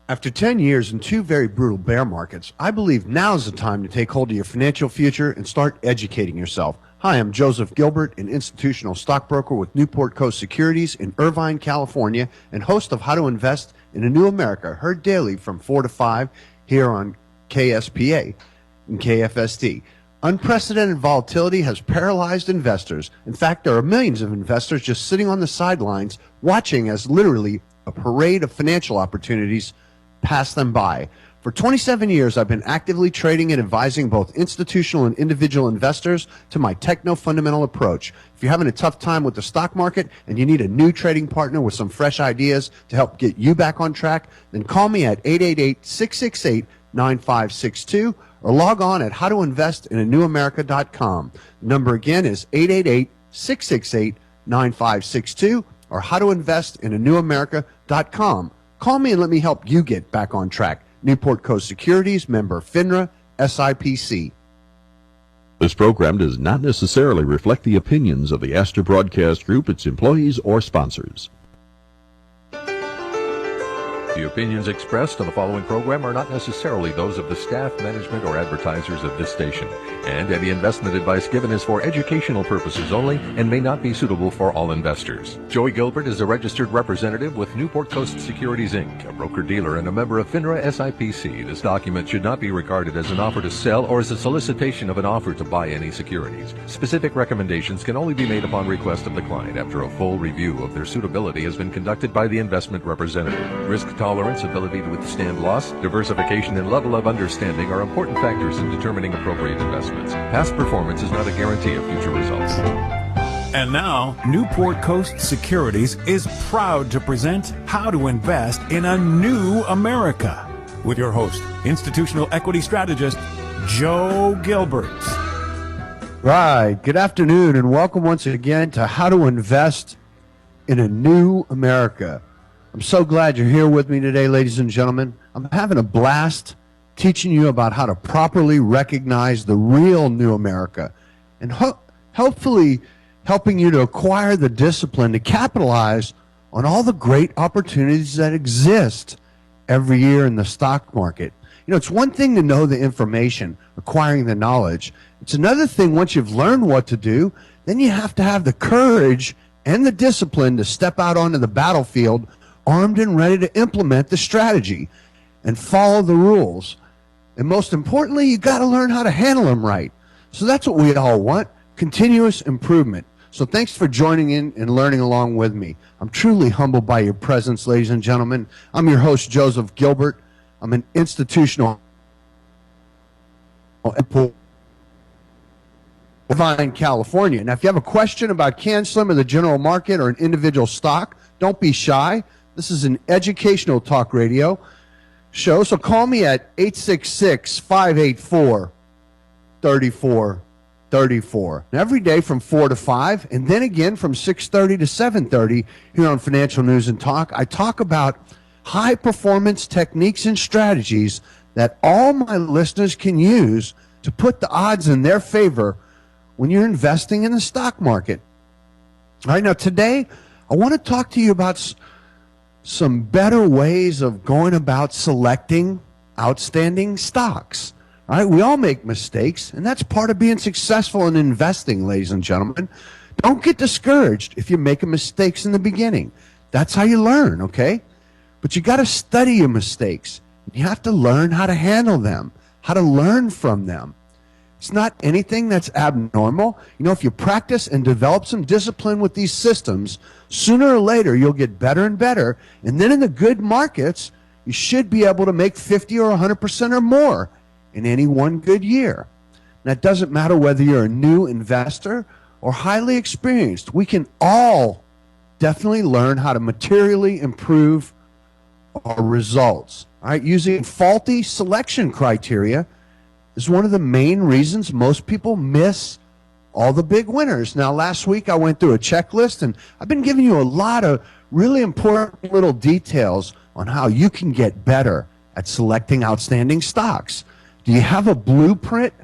After 10 years and two very brutal bear markets, I believe now's the time to take hold of your financial future and start educating yourself. Hi, I'm Joseph Gilbert, an institutional stockbroker with Newport Coast Securities in Irvine, California, and host of How to Invest in a New America, heard daily from 4 to 5 here on KSPA and KFST. Unprecedented volatility has paralyzed investors. In fact, there are millions of investors just sitting on the sidelines watching as literally a parade of financial opportunities pass them by. For 27 years, I've been actively trading and advising both institutional and individual investors to my techno-fundamental approach. If you're having a tough time with the stock market and you need a new trading partner with some fresh ideas to help get you back on track, then call me at 888-668-9562 or log on at howtoinvestinanewamerica.com. The number again is 888-668-9562 or howtoinvestinanewamerica.com. Call me and let me help you get back on track. Newport Coast Securities, member FINRA, SIPC. This program does not necessarily reflect the opinions of the Astor Broadcast Group, its employees, or sponsors. The opinions expressed on the following program are not necessarily those of the staff, management, or advertisers of this station, and any investment advice given is for educational purposes only and may not be suitable for all investors. Joey Gilbert is a registered representative with Newport Coast Securities, Inc., a broker-dealer and a member of FINRA SIPC. This document should not be regarded as an offer to sell or as a solicitation of an offer to buy any securities. Specific recommendations can only be made upon request of the client after a full review of their suitability has been conducted by the investment representative. Risk tolerance, ability to withstand loss, diversification, and level of understanding are important factors in determining appropriate investments. Past performance is not a guarantee of future results. And now, Newport Coast Securities is proud to present How to Invest in a New America with your host, institutional equity strategist, Joe Gilbert. Right. Good afternoon and welcome once again to How to Invest in a New America. I'm so glad you're here with me today, ladies and gentlemen. I'm having a blast teaching you about how to properly recognize the real new America and hopefully helping you to acquire the discipline to capitalize on all the great opportunities that exist every year in the stock market. You know, it's one thing to know the information, acquiring the knowledge. It's another thing, once you've learned what to do, then you have to have the courage and the discipline to step out onto the battlefield armed and ready to implement the strategy and follow the rules. And most importantly, you got to learn how to handle them right. So that's what we all want, continuous improvement. So thanks for joining in and learning along with me. I'm truly humbled by your presence, ladies and gentlemen. I'm your host, Joseph Gilbert. I'm an institutional Irvine, California. Now, if you have a question about CANSLIM or the general market or an individual stock, don't be shy. This is an educational talk radio show, so call me at 866-584-3434. Every day from 4 to 5, and then again from 6:30 to 7:30 here on Financial News and Talk, I talk about high-performance techniques and strategies that all my listeners can use to put the odds in their favor when you're investing in the stock market. All right, now today I want to talk to you about some better ways of going about selecting outstanding stocks. All right, we all make mistakes, and that's part of being successful in investing, ladies and gentlemen. Don't get discouraged if you're making mistakes in the beginning. That's how you learn, okay? But you got to study your mistakes. You have to learn how to handle them, how to learn from them. It's not anything that's abnormal. You know, if you practice and develop some discipline with these systems, sooner or later you'll get better and better. And then in the good markets, you should be able to make 50 or 100% or more in any one good year. And that doesn't matter whether you're a new investor or highly experienced. We can all definitely learn how to materially improve our results. All right, using faulty selection criteria is one of the main reasons most people miss all the big winners. Now, last week I went through a checklist, and I've been giving you a lot of really important little details on how you can get better at selecting outstanding stocks. Do you have a blueprint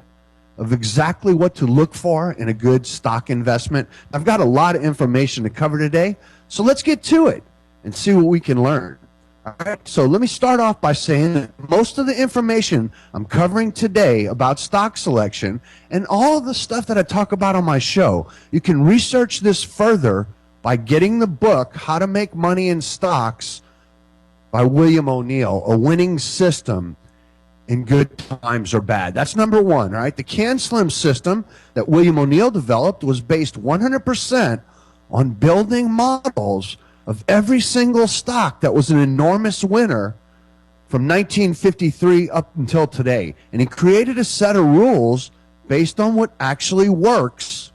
of exactly what to look for in a good stock investment? I've got a lot of information to cover today, so let's get to it and see what we can learn. All right, so let me start off by saying that most of the information I'm covering today about stock selection and all of the stuff that I talk about on my show, you can research this further by getting the book, How to Make Money in Stocks by William O'Neill, A Winning System in Good Times or Bad. That's number one, all right? The CANSLIM system that William O'Neill developed was based 100% on building models of every single stock that was an enormous winner from 1953 up until today. And he created a set of rules based on what actually works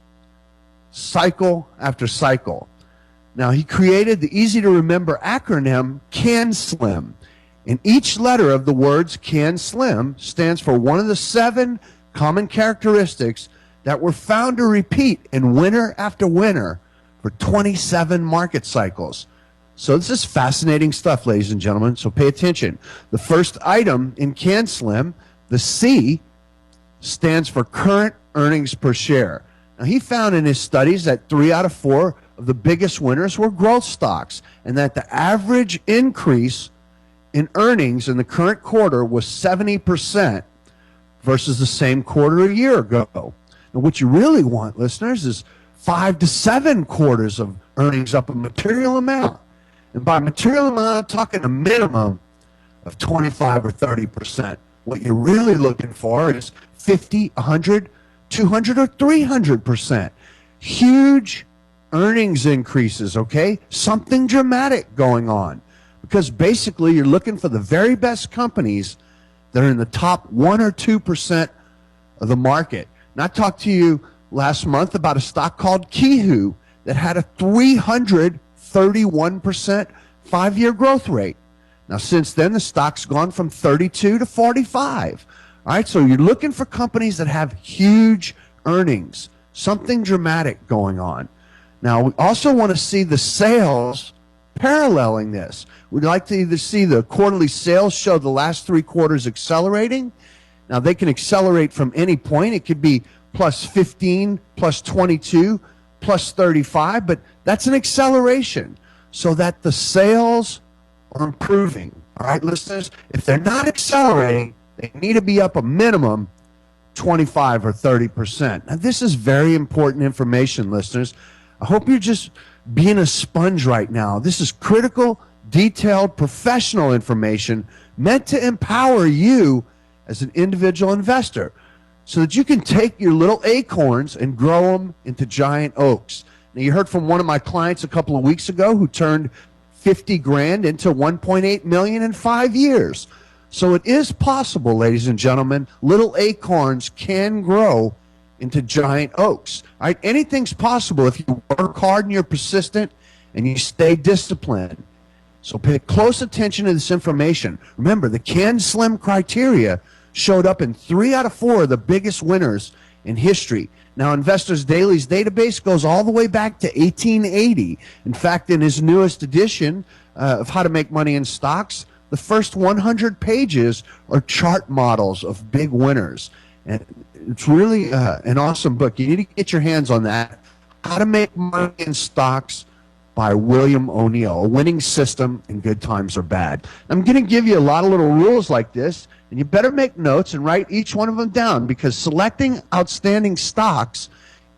cycle after cycle. Now, he created the easy-to-remember acronym CANSLIM. And each letter of the words CANSLIM stands for one of the 7 common characteristics that were found to repeat in winner after winner for 27 market cycles. So this is fascinating stuff, ladies and gentlemen, so pay attention. The first item in CANSLIM, the C, stands for current earnings per share. Now, he found in his studies that 3 out of 4 of the biggest winners were growth stocks, and that the average increase in earnings in the current quarter was 70% versus the same quarter a year ago. Now, what you really want, listeners, is 5 to 7 quarters of earnings up a material amount. And by material amount, I'm talking a minimum of 25 or 30%. What you're really looking for is 50, 100, 200, or 300%. Huge earnings increases, okay? Something dramatic going on. Because basically, you're looking for the very best companies that are in the top 1 or 2% of the market. And I talked to you last month about a stock called Kihu that had a 331% 5-year growth rate. Now, since then, the stock's gone from 32 to 45. All right, so you're looking for companies that have huge earnings, something dramatic going on. Now, we also want to see the sales paralleling this. We'd like to either see the quarterly sales show the last 3 quarters accelerating. Now, they can accelerate from any point. It could be plus 15, plus 22, plus 35, but that's an acceleration so that the sales are improving. All right, listeners, if they're not accelerating, they need to be up a minimum 25 or 30%. Now, this is very important information, listeners. I hope you're just being a sponge right now. This is critical, detailed, professional information meant to empower you as an individual investor so that you can take your little acorns and grow them into giant oaks. Now, you heard from one of my clients a couple of weeks ago who turned 50 grand into 1.8 million in 5 years. So it is possible, ladies and gentlemen. Little acorns can grow into giant oaks. All right? Anything's possible if you work hard and you're persistent and you stay disciplined. So pay close attention to this information. Remember, the CANSLIM criteria showed up in 3 out of 4 of the biggest winners in history. Now, Investors Daily's database goes all the way back to 1880. In fact, in his newest edition of How to Make Money in Stocks, the first 100 pages are chart models of big winners. And it's really an awesome book. You need to get your hands on that. How to Make Money in Stocks by William O'Neill, A Winning System in Good Times or Bad. I'm going to give you a lot of little rules like this, and you better make notes and write each one of them down, because selecting outstanding stocks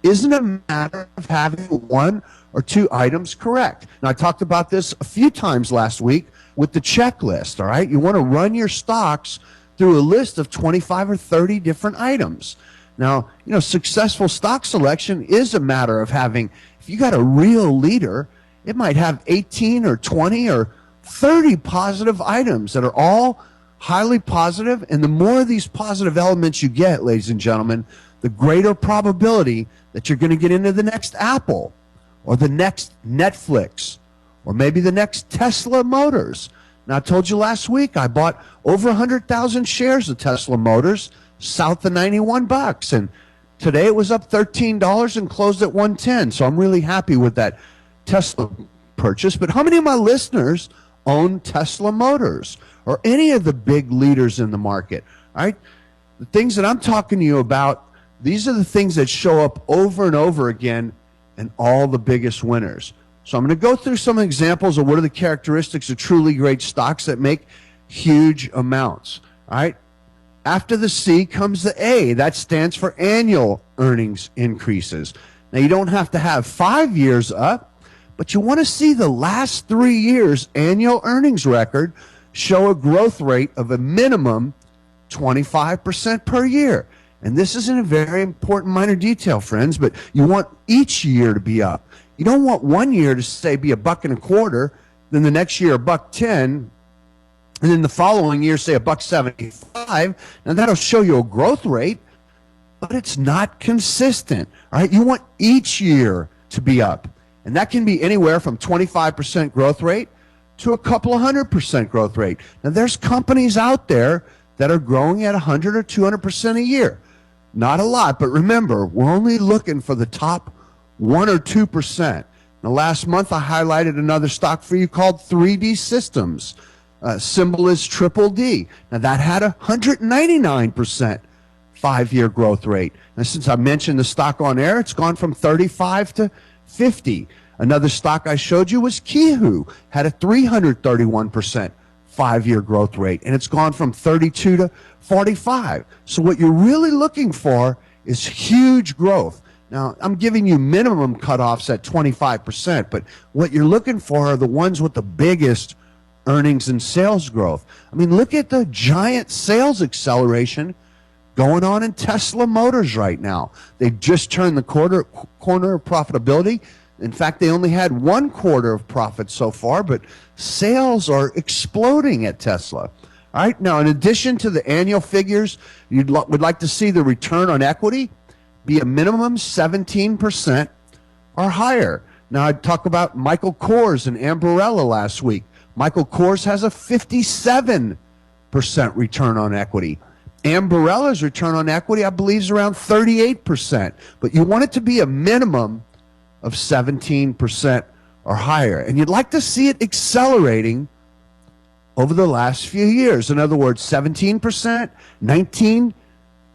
isn't a matter of having 1 or 2 items correct. Now, I talked about this a few times last week with the checklist, all right? You want to run your stocks through a list of 25 or 30 different items. Now, you know, successful stock selection is a matter of having, if you got a real leader, it might have 18 or 20 or 30 positive items that are all highly positive. And the more of these positive elements you get, ladies and gentlemen, the greater probability that you're going to get into the next Apple or the next Netflix or maybe the next Tesla Motors. Now, I told you last week I bought over 100,000 shares of Tesla Motors south of $91, and today it was up $13 and closed at $110. So I'm really happy with that Tesla purchase. But how many of my listeners own Tesla Motors or any of the big leaders in the market? All right, the things that I'm talking to you about, these are the things that show up over and over again in all the biggest winners. So I'm going to go through some examples of what are the characteristics of truly great stocks that make huge amounts. All right. After the C comes the A. That stands for annual earnings increases. Now, you don't have to have 5 years up, but you want to see the last 3 years annual earnings record show a growth rate of a minimum 25% per year. And this isn't a very important minor detail, friends, but you want each year to be up. You don't want 1 year to say be $1.25, then the next year $1.10, and then the following year say $1.75. Now that'll show you a growth rate, but it's not consistent. All right, you want each year to be up, and that can be anywhere from 25% growth rate to a couple of 100% growth rate. Now there's companies out there that are growing at 100 or 200% a year. Not a lot, but remember, we're only looking for the top 1 or 2%. Now, last month, I highlighted another stock for you called 3D Systems. Symbol is triple D. Now, that had a 199% 5-year growth rate. Now, since I mentioned the stock on air, it's gone from 35 to 50. Another stock I showed you was Kihu, had a 331% 5-year growth rate, and it's gone from 32 to 45. So what you're really looking for is huge growth. Now, I'm giving you minimum cutoffs at 25%, but what you're looking for are the ones with the biggest earnings and sales growth. I mean, look at the giant sales acceleration going on in Tesla Motors right now. They just turned the corner of profitability. In fact, they only had 1 quarter of profit so far, but sales are exploding at Tesla. All right, now in addition to the annual figures, you would like to see the return on equity be a minimum 17% or higher. Now, I talked about Michael Kors and Ambarella last week. Michael Kors has a 57% return on equity. Ambarella's return on equity, I believe, is around 38%. But you want it to be a minimum of 17% or higher. And you'd like to see it accelerating over the last few years. In other words, 17%, 19%,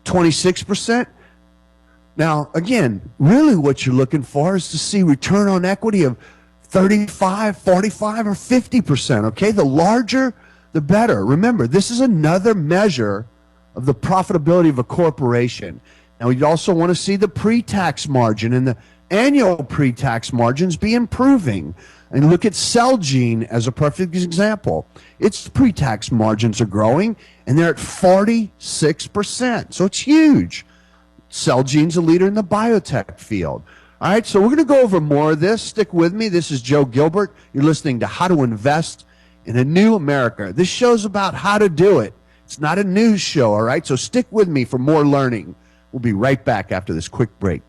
26%. Now, again, really what you're looking for is to see return on equity of 35, 45, or 50%, okay? The larger, the better. Remember, this is another measure of the profitability of a corporation. Now, you'd also want to see the pre-tax margin and the annual pre-tax margins be improving. And look at Celgene as a perfect example. Its pre-tax margins are growing, and they're at 46%. So it's huge. Celgene's a leader in the biotech field. All right, so we're going to go over more of this. Stick with me. This is Joe Gilbert. You're listening to How to Invest in a New America. This show's about how to do it. It's not a news show, all right? So stick with me for more learning. We'll be right back after this quick break.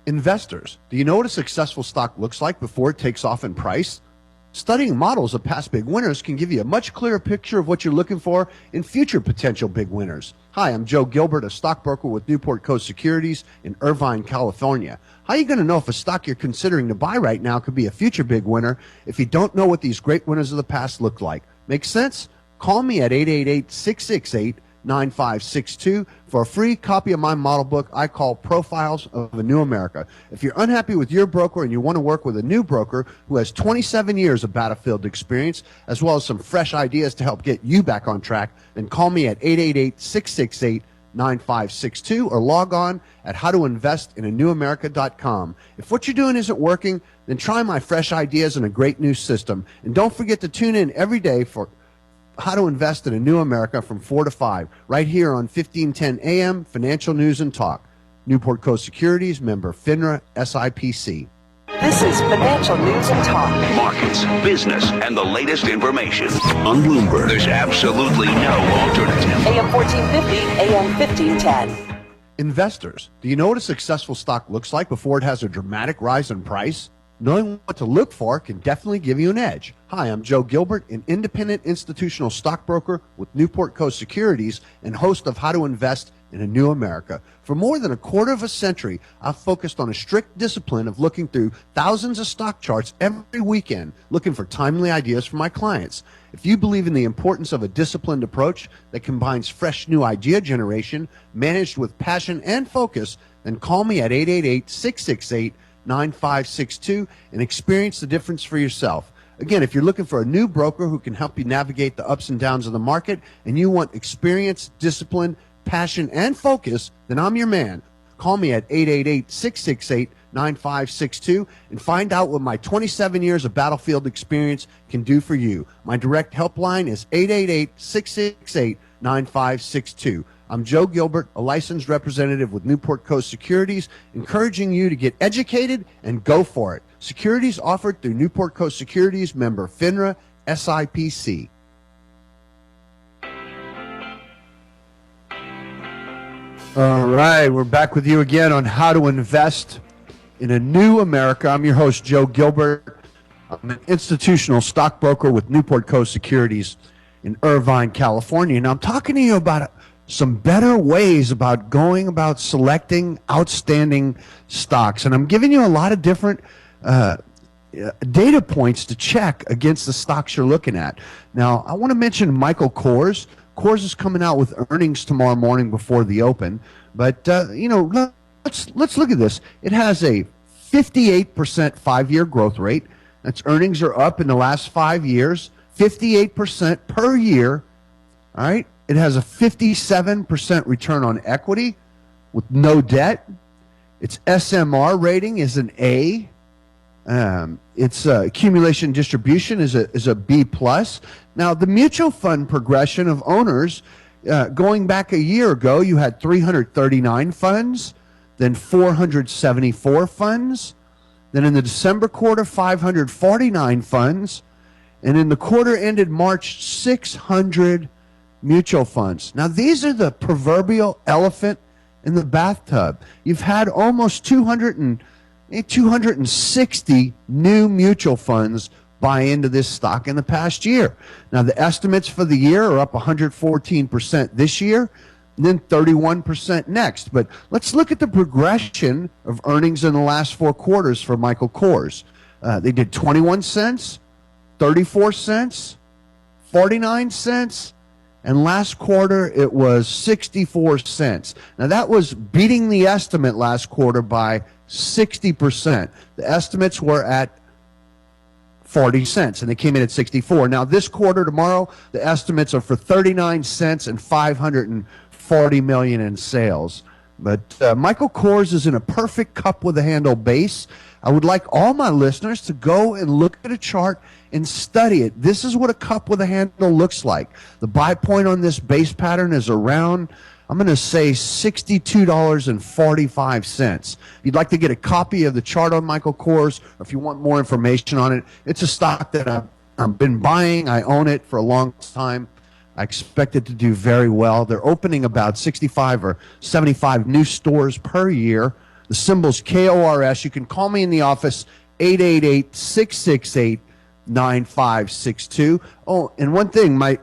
Investors, do you know what a successful stock looks like before it takes off in price? Studying models of past big winners can give you a much clearer picture of what you're looking for in future potential big winners. Hi, I'm Joe Gilbert, a stockbroker with Newport Coast Securities in Irvine, California. How are you going to know if a stock you're considering to buy right now could be a future big winner if you don't know what these great winners of the past look like? Make sense? Call me at 888-668-9562 for a free copy of my model book I call Profiles of a New America. If you're unhappy with your broker and you want to work with a new broker who has 27 years of battlefield experience, as well as some fresh ideas to help get you back on track, then call me at 888-668-9562 or log on at howtoinvestinanewamerica.com. If what you're doing isn't working, then try my fresh ideas and a great new system. And don't forget to tune in every day for How to Invest in a New America from 4 to 5, right here on 1510 AM, Financial News and Talk. Newport Coast Securities, member FINRA, SIPC. This is Financial News and Talk. Markets, business, and the latest information. On Bloomberg, there's absolutely no alternative. AM 1450, AM 1510. Investors, do you know what a successful stock looks like before it has a dramatic rise in price? Knowing what to look for can definitely give you an edge. Hi, I'm Joe Gilbert, an independent institutional stockbroker with Newport Coast Securities and host of How to Invest in a New America. For more than a quarter of a century, I've focused on a strict discipline of looking through thousands of stock charts every weekend, looking for timely ideas for my clients. If you believe in the importance of a disciplined approach that combines fresh new idea generation, managed with passion and focus, then call me at 888-668 9562 and experience the difference for yourself. Again, if you're looking for a new broker who can help you navigate the ups and downs of the market and you want experience, discipline, passion, and focus, then I'm your man. Call me at 888-668-9562 and find out what my 27 years of battlefield experience can do for you. My direct helpline is 888-668-9562. I'm Joe Gilbert, a licensed representative with Newport Coast Securities, encouraging you to get educated and go for it. Securities offered through Newport Coast Securities, member FINRA, SIPC. All right, we're back with you again on how to invest in a new America. I'm your host, Joe Gilbert. I'm an institutional stockbroker with Newport Coast Securities in Irvine, California. And I'm talking to you about some better ways about going about selecting outstanding stocks. And I'm giving you a lot of different data points to check against the stocks you're looking at. Now, I want to mention Michael Kors. Kors is coming out with earnings tomorrow morning before the open. But, let's look at this. It has a 58% 5-year growth rate. Its earnings are up in the last 5 years, 58% per year. All right. It has a 57% return on equity with no debt. Its SMR rating is an A. Its accumulation distribution is a B+. Now, the mutual fund progression of owners, going back a year ago, you had 339 funds, then 474 funds, then in the December quarter, 549 funds, and in the quarter ended March, 600 mutual funds. Now, these are the proverbial elephant in the bathtub. You've had almost 260 new mutual funds buy into this stock in the past year. Now, the estimates for the year are up 114% this year, and then 31% next. But let's look at the progression of earnings in the last 4 quarters for Michael Kors. They did 21 cents, 34 cents, 49 cents, and last quarter it was 64 cents. Now, that was beating the estimate last quarter by 60%. The estimates were at 40 cents, and they came in at 64. Now, this quarter, tomorrow, the estimates are for 39 cents and $540 million in sales. But Michael Kors is in a perfect cup with a handle base. I would like all my listeners to go and look at a chart and study it. This is what a cup with a handle looks like. The buy point on this base pattern is around, I'm going to say, $62.45. If you'd like to get a copy of the chart on Michael Kors, or if you want more information on it, it's a stock that I've been buying. I own it for a long time. I expect it to do very well. They're opening about 65 or 75 new stores per year. The symbol's KORS. You can call me in the office, 888-668-9562. Oh, and one thing, my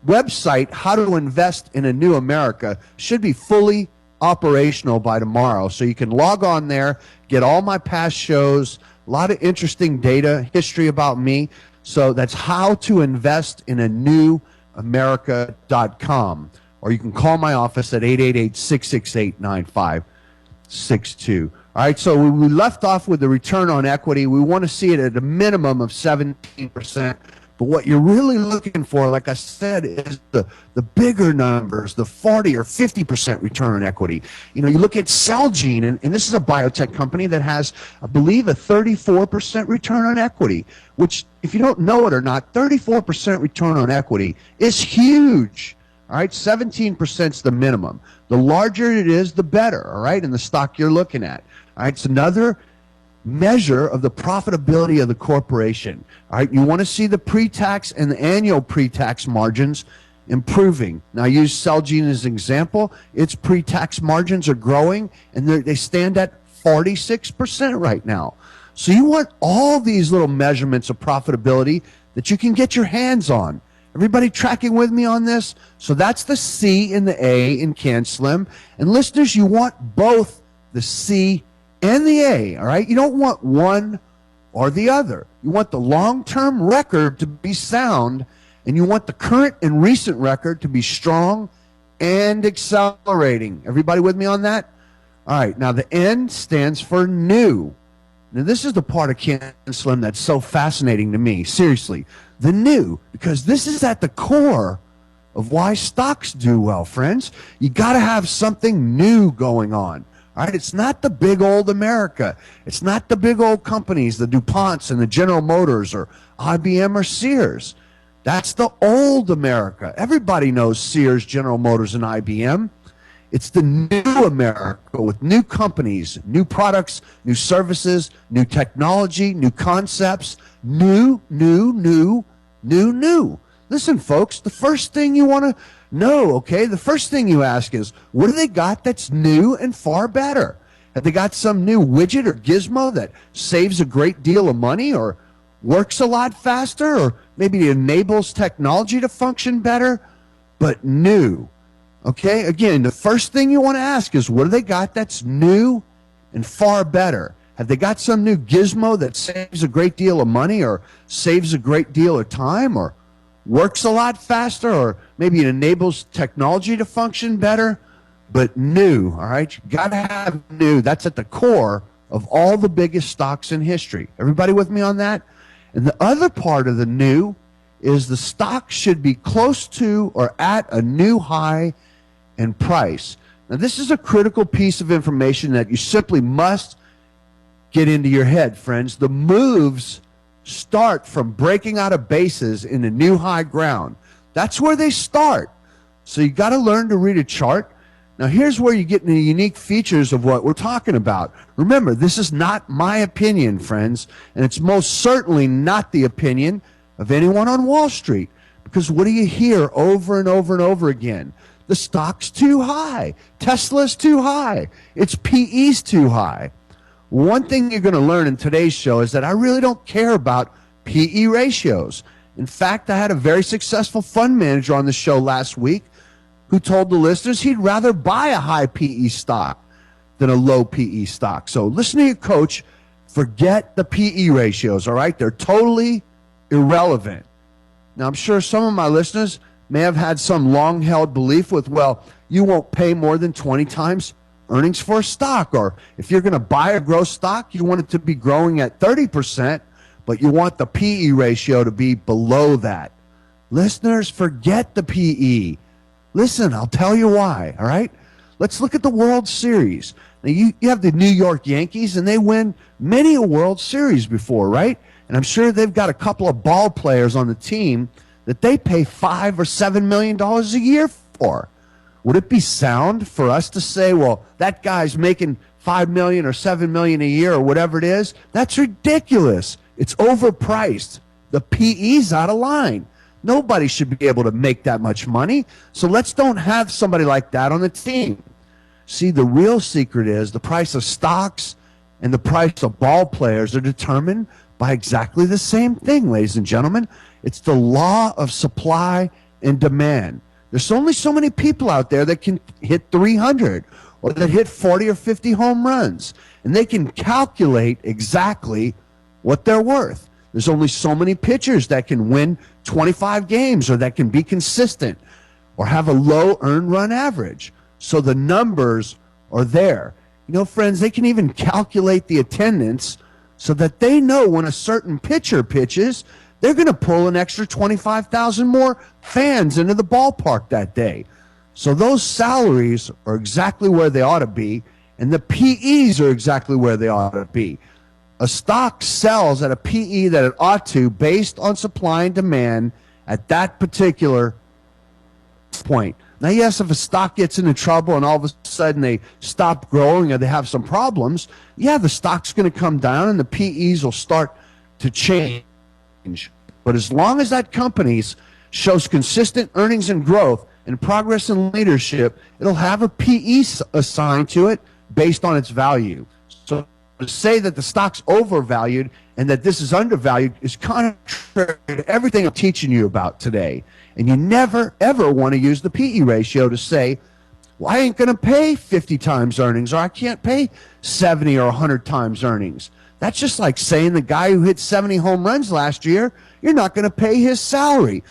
website, How to Invest in a New America, should be fully operational by tomorrow. So you can log on there, get all my past shows, a lot of interesting data, history about me. So that's How to Invest in a New America.com. Or you can call my office at 888-668-9562. All right, so we left off with the return on equity. We want to see it at a minimum of 17%. But what you're really looking for, like I said, is the bigger numbers, the 40 or 50% return on equity. You know, you look at Celgene, and this is a biotech company that has, I believe, a 34% return on equity, which, if you don't know it or not, 34% return on equity is huge. All right, 17% is the minimum. The larger it is, the better, all right, in the stock you're looking at. All right, it's another measure of the profitability of the corporation. All right, you want to see the pre-tax and the annual pre-tax margins improving. Now, I use Celgene as an example. Its pre-tax margins are growing, and they stand at 46% right now. So you want all these little measurements of profitability that you can get your hands on. Everybody tracking with me on this? So that's the C and the A in CANSLIM. And listeners, you want both the C and the A, all right? You don't want one or the other. You want the long-term record to be sound, and you want the current and recent record to be strong and accelerating. Everybody with me on that? All right, now the N stands for new. Now, this is the part of CANSLIM that's so fascinating to me. Seriously, the new, because this is at the core of why stocks do well, friends. You got to have something new going on. All right, it's not the big old America. It's not the big old companies, the DuPonts and the General Motors or IBM or Sears. That's the old America. Everybody knows Sears, General Motors, and IBM. It's the new America with new companies, new products, new services, new technology, new concepts, new. Listen, folks, the first thing you want to know, okay, the first thing you ask is, what do they got that's new and far better? Have they got some new widget or gizmo that saves a great deal of money or works a lot faster or maybe enables technology to function better, but new? Okay, again, the first thing you want to ask is, what do they got that's new and far better? Have they got some new gizmo that saves a great deal of money or saves a great deal of time or works a lot faster, or maybe it enables technology to function better, but new, all right? You got to have new. That's at the core of all the biggest stocks in history. Everybody with me on that? And the other part of the new is the stock should be close to or at a new high in price. Now, this is a critical piece of information that you simply must get into your head, friends. The moves start from breaking out of bases in a new high ground. That's where they start. So you got to learn to read a chart. Now, here's where you get into the unique features of what we're talking about. Remember, this is not my opinion, friends, and it's most certainly not the opinion of anyone on Wall Street. Because what do you hear over and over and over again? The stock's too high. Tesla's too high. Its PE's too high. One thing you're going to learn in today's show is that I really don't care about PE ratios. In fact, I had a very successful fund manager on the show last week who told the listeners he'd rather buy a high PE stock than a low PE stock. So listen to your coach. Forget the PE ratios, all right? They're totally irrelevant. Now, I'm sure some of my listeners may have had some long-held belief with, well, you won't pay more than 20 times earnings for a stock, or if you're going to buy a growth stock, you want it to be growing at 30%, but you want the PE ratio to be below that. Listeners, forget the PE. Listen, I'll tell you why, all right? Let's look at the World Series. Now, you have the New York Yankees, and they win many a World Series before, right? And I'm sure they've got a couple of ball players on the team that they pay $5 or $7 million a year for. Would it be sound for us to say, well, that guy's making $5 million or $7 million a year or whatever it is? That's ridiculous. It's overpriced. The PE's out of line. Nobody should be able to make that much money. So let's don't have somebody like that on the team. See, the real secret is the price of stocks and the price of ball players are determined by exactly the same thing, ladies and gentlemen. It's the law of supply and demand. There's only so many people out there that can hit 300 or that hit 40 or 50 home runs, and they can calculate exactly what they're worth. There's only so many pitchers that can win 25 games or that can be consistent or have a low earned run average. So the numbers are there. You know, friends, they can even calculate the attendance so that they know when a certain pitcher pitches, they're going to pull an extra 25,000 more fans into the ballpark that day. So those salaries are exactly where they ought to be, and the PEs are exactly where they ought to be. A stock sells at a PE that it ought to based on supply and demand at that particular point. Now, yes, if a stock gets into trouble and all of a sudden they stop growing or they have some problems, yeah, the stock's going to come down and the PEs will start to change. But as long as that company shows consistent earnings and growth and progress in leadership, it'll have a PE assigned to it based on its value. So to say that the stock's overvalued and that this is undervalued is contrary to everything I'm teaching you about today. And you never, ever want to use the PE ratio to say, well, I ain't going to pay 50 times earnings, or I can't pay 70 or 100 times earnings. That's just like saying the guy who hit 70 home runs last year, you're not going to pay his salary.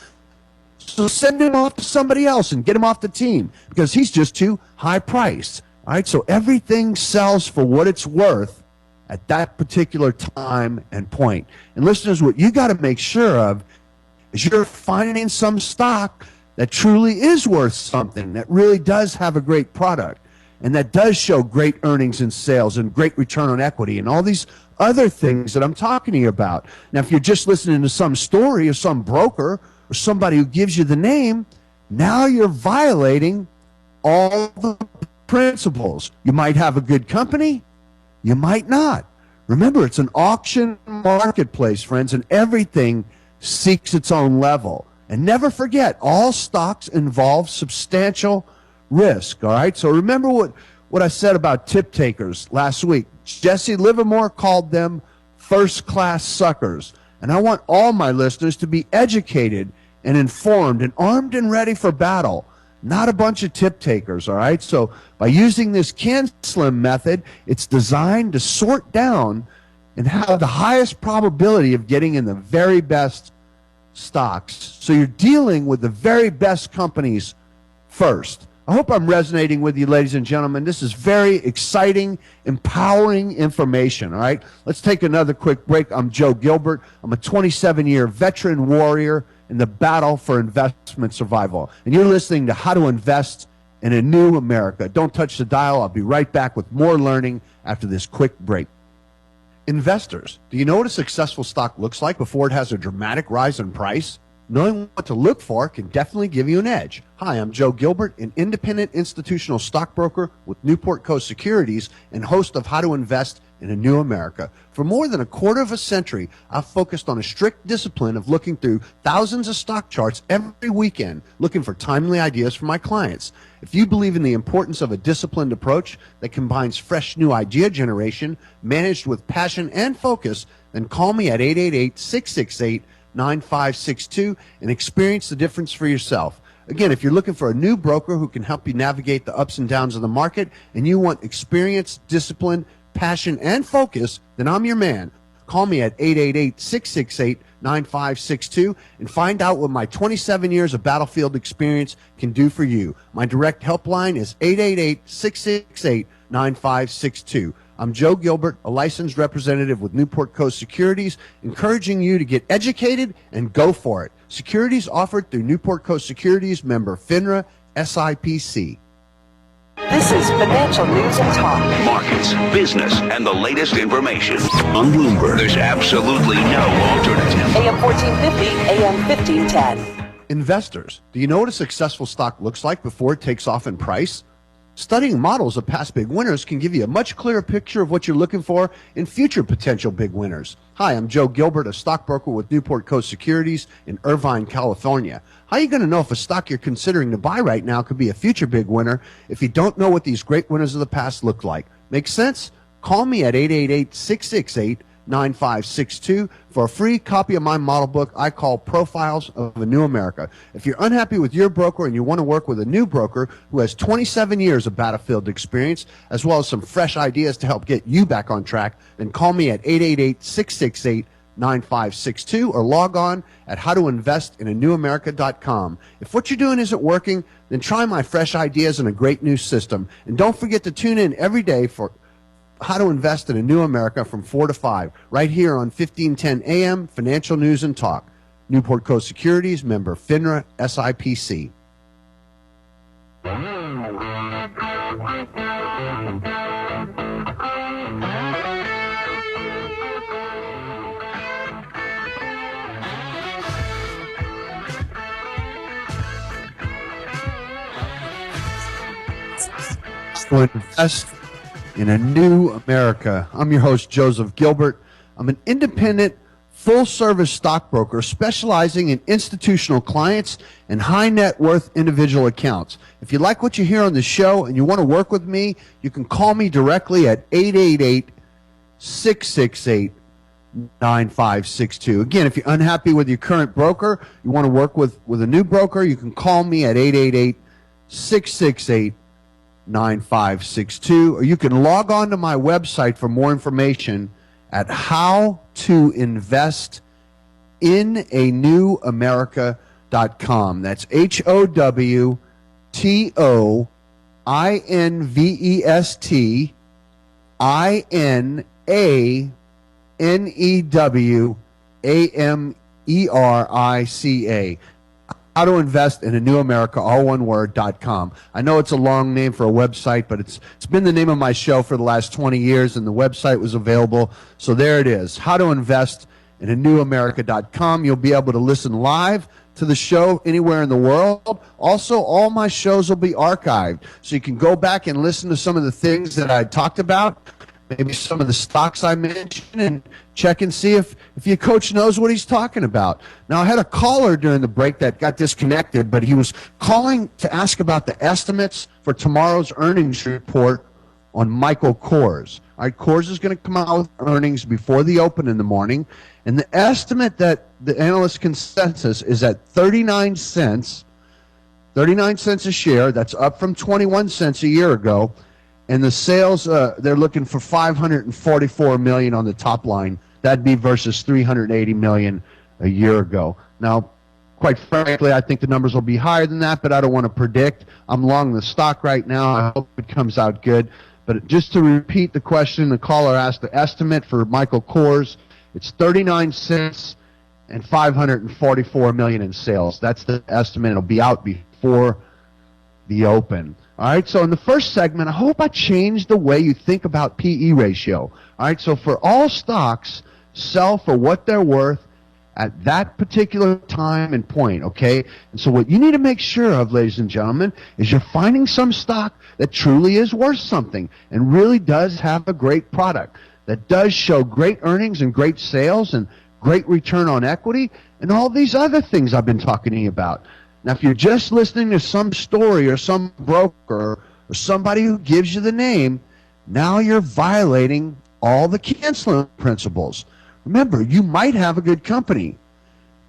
So send him off to somebody else and get him off the team because he's just too high priced. All right, so everything sells for what it's worth at that particular time and point. And listeners, what you got to make sure of is you're finding some stock that truly is worth something, that really does have a great product, and that does show great earnings and sales and great return on equity and all these other things that I'm talking to you about. Now, if you're just listening to some story or some broker or somebody who gives you the name, now you're violating all the principles. You might have a good company, you might not. Remember, it's an auction marketplace, friends, and everything seeks its own level. And never forget, all stocks involve substantial risk, all right? So remember what I said about tip takers last week. Jesse Livermore called them first-class suckers. And I want all my listeners to be educated and informed and armed and ready for battle, not a bunch of tip takers, all right? So by using this CANSLIM method, it's designed to sort down and have the highest probability of getting in the very best stocks. So you're dealing with the very best companies first. I hope I'm resonating with you, ladies and gentlemen. This is very exciting, empowering information, all right? Let's take another quick break. I'm Joe Gilbert. I'm a 27-year veteran warrior in the battle for investment survival. And you're listening to How to Invest in a New America. Don't touch the dial. I'll be right back with more learning after this quick break. Investors, do you know what a successful stock looks like before it has a dramatic rise in price? Knowing what to look for can definitely give you an edge. Hi, I'm Joe Gilbert, an independent institutional stockbroker with Newport Coast Securities and host of How to Invest in a New America. For more than a quarter of a century, I've focused on a strict discipline of looking through thousands of stock charts every weekend, looking for timely ideas for my clients. If you believe in the importance of a disciplined approach that combines fresh new idea generation, managed with passion and focus, then call me at 888-668-9562 and experience the difference for yourself. Again, if you're looking for a new broker who can help you navigate the ups and downs of the market and you want experience, discipline, passion, and focus, then I'm your man. Call me at 888-668-9562 and find out what my 27 years of battlefield experience can do for you. My direct helpline is 888-668-9562. I'm Joe Gilbert, a licensed representative with Newport Coast Securities, encouraging you to get educated and go for it. Securities offered through Newport Coast Securities, member FINRA, SIPC. This is Financial News and Talk. Markets, business, and the latest information. On Bloomberg, there's absolutely no alternative. AM 1450, AM 1510. Investors, do you know what a successful stock looks like before it takes off in price? Studying models of past big winners can give you a much clearer picture of what you're looking for in future potential big winners. Hi, I'm Joe Gilbert, a stockbroker with Newport Coast Securities in Irvine, California. How are you going to know if a stock you're considering to buy right now could be a future big winner if you don't know what these great winners of the past look like? Make sense? Call me at 888-668-9562 for a free copy of my model book I call Profiles of a New America. If you're unhappy with your broker and you want to work with a new broker who has 27 years of battlefield experience as well as some fresh ideas to help get you back on track, then call me at 888-668-9562 or log on at howtoinvestinanewamerica.com. If what you're doing isn't working, then try my fresh ideas and a great new system. And don't forget to tune in every day for How to Invest in a New America from 4 to 5, right here on 1510 AM, Financial News and Talk. Newport Coast Securities, member FINRA, SIPC. To invest in a new America. I'm your host, Joseph Gilbert. I'm an independent, full-service stockbroker specializing in institutional clients and high-net-worth individual accounts. If you like what you hear on the show and you want to work with me, you can call me directly at 888-668-9562. Again, if you're unhappy with your current broker, you want to work with a new broker, you can call me at 888-668-9562, or you can log on to my website for more information at howtoinvestinanewamerica.com. That's HOWTOINVESTINANEWAMERICA.com. HowtoInvestInAmerica. How to Invest in a New America, all one word.com. I know it's a long name for a website, but it's been the name of my show for the last 20 years, and the website was available. So there it is, How to Invest in a New America.com. You'll be able to listen live to the show anywhere in the world. Also, all my shows will be archived, so you can go back and listen to some of the things that I talked about, maybe some of the stocks I mentioned, and check and see if your coach knows what he's talking about. Now, I had a caller during the break that got disconnected, but he was calling to ask about the estimates for tomorrow's earnings report on Michael Kors. All right, Kors is going to come out with earnings before the open in the morning, and the estimate that the analyst consensus is at 39 cents a share. That's up from 21 cents a year ago. And the sales, they're looking for $544 million on the top line. That'd be versus $380 million a year ago. Now, quite frankly, I think the numbers will be higher than that, but I don't want to predict. I'm long the stock right now. I hope it comes out good. But just to repeat the question, the caller asked the estimate for Michael Kors. It's 39 cents and $544 million in sales. That's the estimate. It'll be out before the open. All right, so in the first segment, I hope I changed the way you think about PE ratio. All right, so for all stocks, sell for what they're worth at that particular time and point, okay? And so what you need to make sure of, ladies and gentlemen, is you're finding some stock that truly is worth something and really does have a great product, that does show great earnings and great sales and great return on equity and all these other things I've been talking to you about. Now, if you're just listening to some story or some broker or somebody who gives you the name, now you're violating all the CANSLIM principles. Remember, you might have a good company,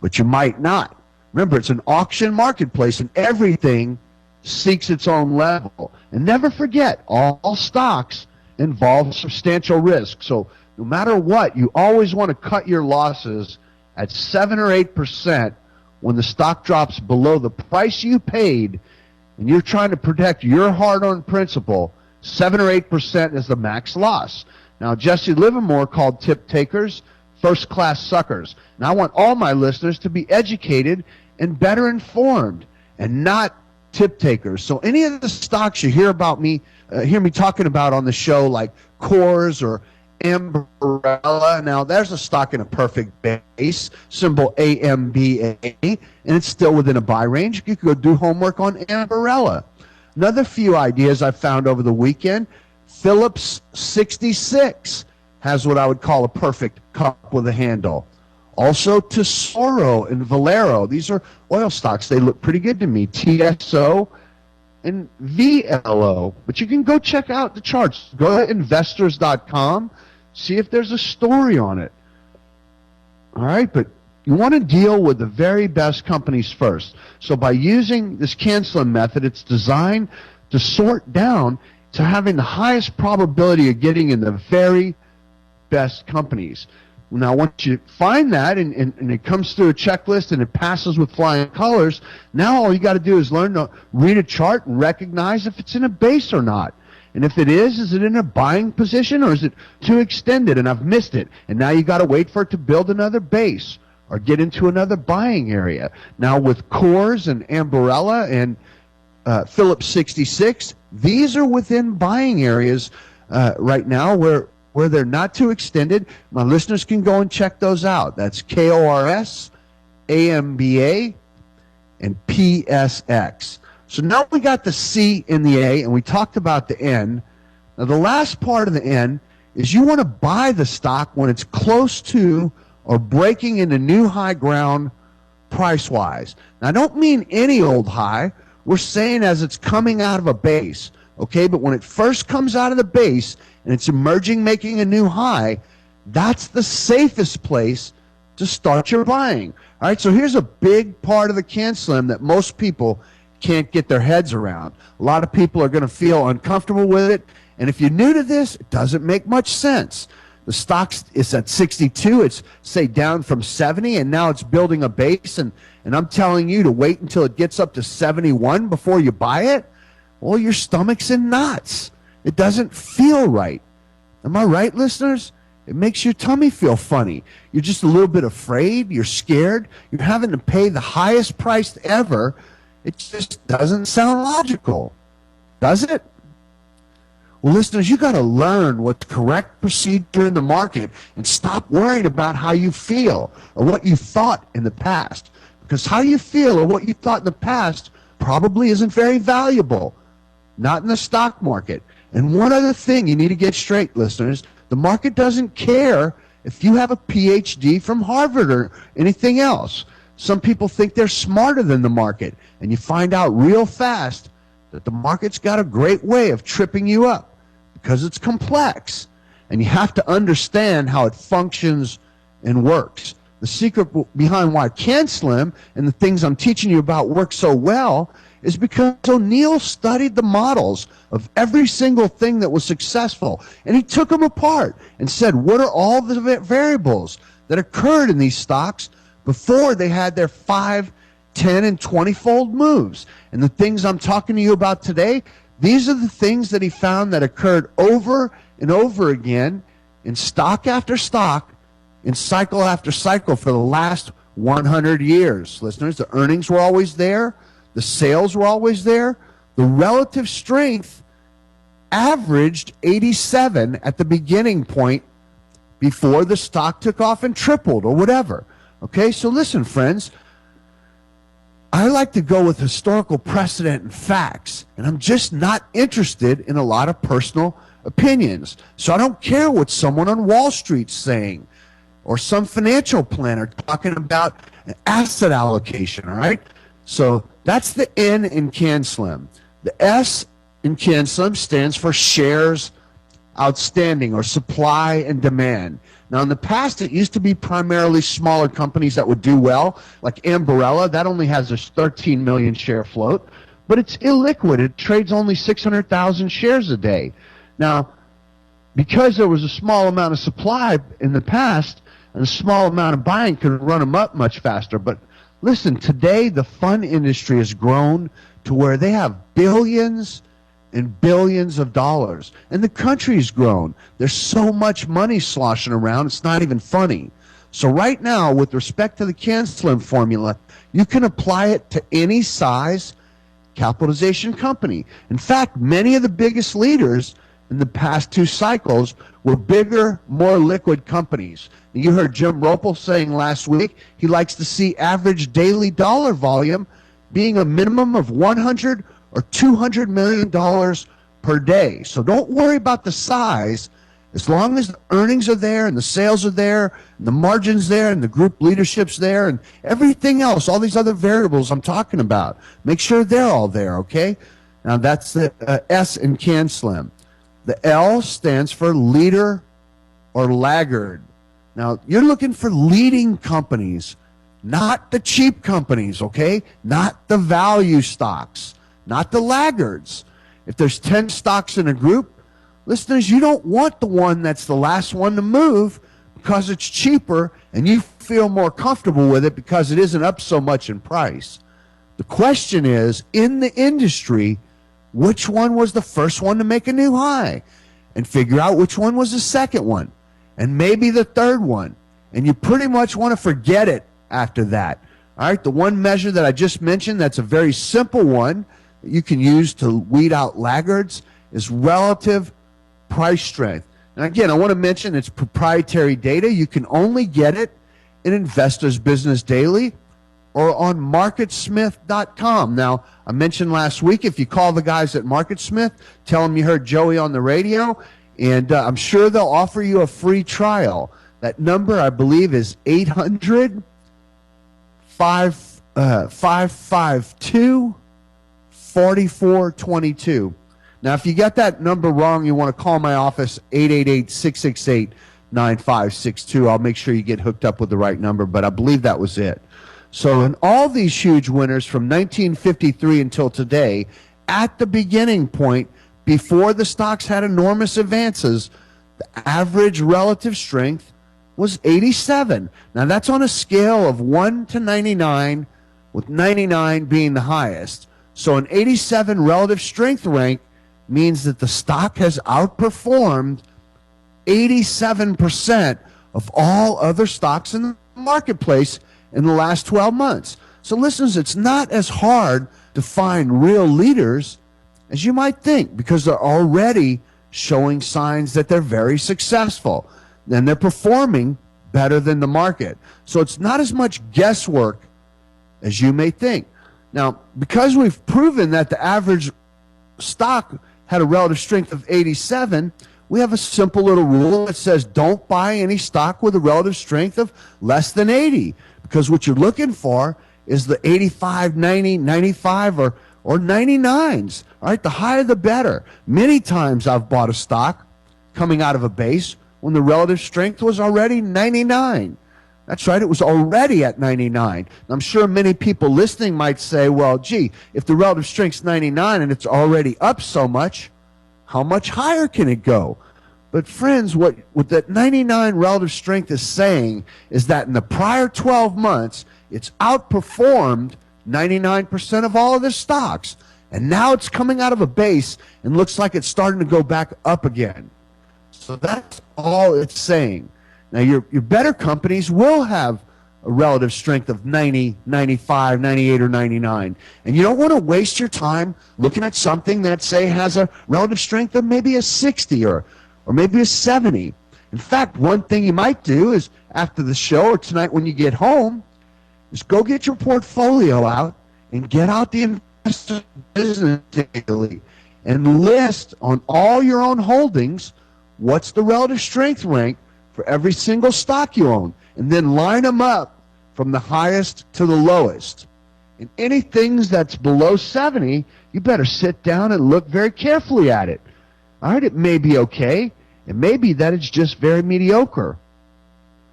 but you might not. Remember, it's an auction marketplace, and everything seeks its own level. And never forget, all stocks involve substantial risk. So no matter what, you always want to cut your losses at 7 or 8%. When the stock drops below the price you paid and you're trying to protect your hard-earned principal, 7 or 8% is the max loss. Now, Jesse Livermore called tip takers first-class suckers. Now, I want all my listeners to be educated and better informed and not tip takers. So any of the stocks you hear me talking about on the show, like Kors or Ambarella. Now, there's a stock in a perfect base, symbol AMBA, and it's still within a buy range. You could go do homework on Ambarella. Another few ideas I found over the weekend, Phillips 66 has what I would call a perfect cup with a handle. Also, Tesoro and Valero. These are oil stocks. They look pretty good to me. TSO and VLO. But you can go check out the charts. Go to investors.com. See if there's a story on it. All right, but you want to deal with the very best companies first. So by using this CANSLIM method, it's designed to sort down to having the highest probability of getting in the very best companies. Now, once you find that and it comes through a checklist and it passes with flying colors, now all you got to do is learn to read a chart and recognize if it's in a base or not. And if it is it in a buying position or is it too extended and I've missed it? And now you got to wait for it to build another base or get into another buying area. Now with Kors and Ambarella and Phillips 66, these are within buying areas right now where they're not too extended. My listeners can go and check those out. That's KORS, AMBA, and PSX. So now we got the C and the A, and we talked about the N. Now the last part of the N is you want to buy the stock when it's close to or breaking into new high ground price-wise. Now I don't mean any old high. We're saying as it's coming out of a base, okay? But when it first comes out of the base and it's emerging, making a new high, that's the safest place to start your buying. All right, so here's a big part of the CANSLIM that most people can't get their heads around. A lot of people are going to feel uncomfortable with it, and if you're new to this, it doesn't make much sense. The stock is at 62. It's, say, down from 70, and now it's building a base, and I'm telling you to wait until it gets up to 71 before you buy it? Well, your stomach's in knots. It doesn't feel right. Am I right, listeners? It makes your tummy feel funny. You're just a little bit afraid. You're scared. You're having to pay the highest price ever. It just doesn't sound logical, does it? Well, listeners, you got to learn what's correct procedure in the market and stop worrying about how you feel or what you thought in the past. Because how you feel or what you thought in the past probably isn't very valuable. Not in the stock market. And one other thing you need to get straight, listeners. The market doesn't care if you have a PhD from Harvard or anything else. Some people think they're smarter than the market. And you find out real fast that the market's got a great way of tripping you up because it's complex. And you have to understand how it functions and works. The secret behind why CANSLIM and the things I'm teaching you about work so well is because O'Neill studied the models of every single thing that was successful. And he took them apart and said, what are all the variables that occurred in these stocks before they had their 5, 10, and 20-fold moves? And the things I'm talking to you about today, these are the things that he found that occurred over and over again in stock after stock, in cycle after cycle for the last 100 years. Listeners, the earnings were always there. The sales were always there. The relative strength averaged 87 at the beginning point before the stock took off and tripled or whatever. Okay, so listen, friends. I like to go with historical precedent and facts, and I'm just not interested in a lot of personal opinions. So I don't care what someone on Wall Street's saying or some financial planner talking about an asset allocation, all right? So that's the N in CANSLIM. The S in CANSLIM stands for shares outstanding or supply and demand. Now, in the past, it used to be primarily smaller companies that would do well, like Ambarella. That only has a 13 million share float, but it's illiquid. It trades only 600,000 shares a day. Now, because there was a small amount of supply in the past and a small amount of buying, could run them up much faster. But listen, today the fund industry has grown to where they have billions and billions of dollars. And the country's grown. There's so much money sloshing around, it's not even funny. So right now, with respect to the CANSLIM formula, you can apply it to any size capitalization company. In fact, many of the biggest leaders in the past 2 cycles were bigger, more liquid companies. You heard Jim Ropel saying last week he likes to see average daily dollar volume being a minimum of 100 or $200 million per day. So don't worry about the size. As long as the earnings are there and the sales are there and the margins there and the group leadership's there and everything else, all these other variables I'm talking about, make sure they're all there, okay? Now that's the S in CANSLIM. The L stands for leader or laggard. Now, you're looking for leading companies, not the cheap companies, okay? Not the value stocks, not the laggards. If there's 10 stocks in a group, listeners, you don't want the one that's the last one to move because it's cheaper and you feel more comfortable with it because it isn't up so much in price. The question is, in the industry, which one was the first one to make a new high? And figure out which one was the second one. And maybe the third one. And you pretty much want to forget it after that. All right, the one measure that I just mentioned, that's a very simple one that you can use to weed out laggards, is relative price strength. And again, I want to mention it's proprietary data. You can only get it in Investors Business Daily or on marketsmith.com. Now, I mentioned last week, if you call the guys at MarketSmith, tell them you heard Joey on the radio, and I'm sure they'll offer you a free trial. That number, I believe, is 800-552-4422. Now, if you get that number wrong, you want to call my office, 888-668-9562. I'll make sure you get hooked up with the right number, but I believe that was it. So in all these huge winners from 1953 until today, at the beginning point, before the stocks had enormous advances, the average relative strength was 87. Now that's on a scale of 1 to 99, with 99 being the highest. So an 87 relative strength rank means that the stock has outperformed 87% of all other stocks in the marketplace in the last 12 months. So listeners, it's not as hard to find real leaders as you might think, because they're already showing signs that they're very successful and they're performing better than the market. So it's not as much guesswork as you may think. Now, because we've proven that the average stock had a relative strength of 87, we have a simple little rule that says don't buy any stock with a relative strength of less than 80, because what you're looking for is the 85, 90, 95, or 99s. All right, the higher the better. Many times I've bought a stock coming out of a base when the relative strength was already 99. That's right, it was already at 99. And I'm sure many people listening might say, well, gee, if the relative strength's 99 and it's already up so much, how much higher can it go? But friends, what that 99 relative strength is saying is that in the prior 12 months, it's outperformed 99% of all of the stocks. And now it's coming out of a base and looks like it's starting to go back up again. So that's all it's saying. Now, your better companies will have a relative strength of 90, 95, 98, or 99. And you don't want to waste your time looking at something that, say, has a relative strength of maybe a 60 or maybe a 70. In fact, one thing you might do is after the show or tonight when you get home is go get your portfolio out and get out the investor business daily and list on all your own holdings what's the relative strength rank for every single stock you own, and then line them up from the highest to the lowest. And anything that's below 70, you better sit down and look very carefully at it. All right, it may be okay. It may be that it's just very mediocre.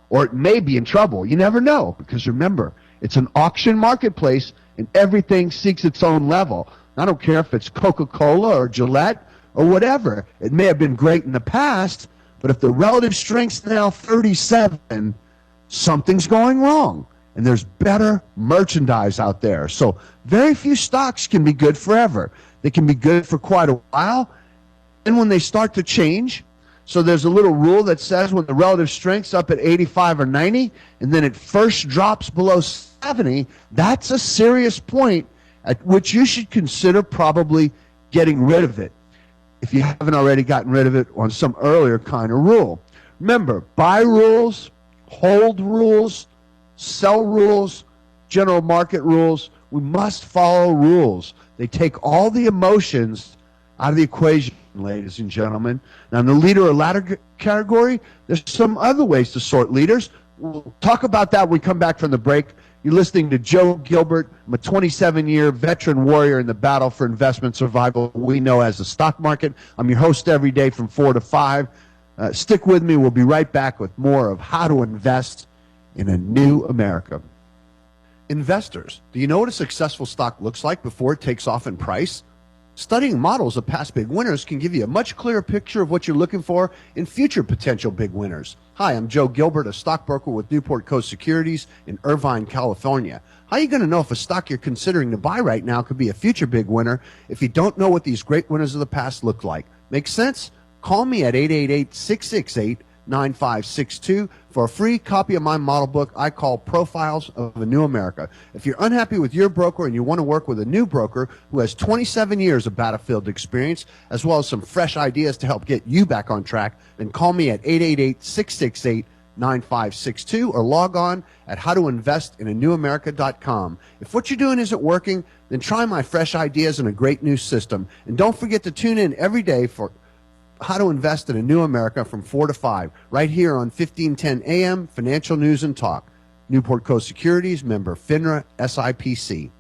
Or it may be in trouble. You never know, because remember, it's an auction marketplace and everything seeks its own level. I don't care if it's Coca-Cola or Gillette or whatever. It may have been great in the past, but if the relative strength's now 37, something's going wrong. And there's better merchandise out there. So very few stocks can be good forever. They can be good for quite a while. And when they start to change, so there's a little rule that says when the relative strength's up at 85 or 90, and then it first drops below 70, that's a serious point at which you should consider probably getting rid of it, if you haven't already gotten rid of it on some earlier kind of rule. Remember, buy rules, hold rules, sell rules, general market rules. We must follow rules. They take all the emotions out of the equation, ladies and gentlemen. Now, in the leader or ladder category, there's some other ways to sort leaders. We'll talk about that when we come back from the break. You're listening to Joe Gilbert. I'm a 27-year veteran warrior in the battle for investment survival we know as the stock market. I'm your host every day from 4 to 5. Stick with me. We'll be right back with more of how to invest in a new America. Investors, do you know what a successful stock looks like before it takes off in price? Studying models of past big winners can give you a much clearer picture of what you're looking for in future potential big winners. Hi, I'm Joe Gilbert, a stockbroker with Newport Coast Securities in Irvine, California. How are you going to know if a stock you're considering to buy right now could be a future big winner if you don't know what these great winners of the past look like? Make sense? Call me at 888-668-9562 for a free copy of my model book I call Profiles of a New America. If you're unhappy with your broker and you want to work with a new broker who has 27 years of battlefield experience, as well as some fresh ideas to help get you back on track, then call me at 888-668-9562 or log on at howtoinvestinanewamerica.com. If what you're doing isn't working, then try my fresh ideas and a great new system. And don't forget to tune in every day for How to Invest in a New America from 4 to 5, right here on 1510 AM, Financial News and Talk. Newport Coast Securities, member FINRA, SIPC.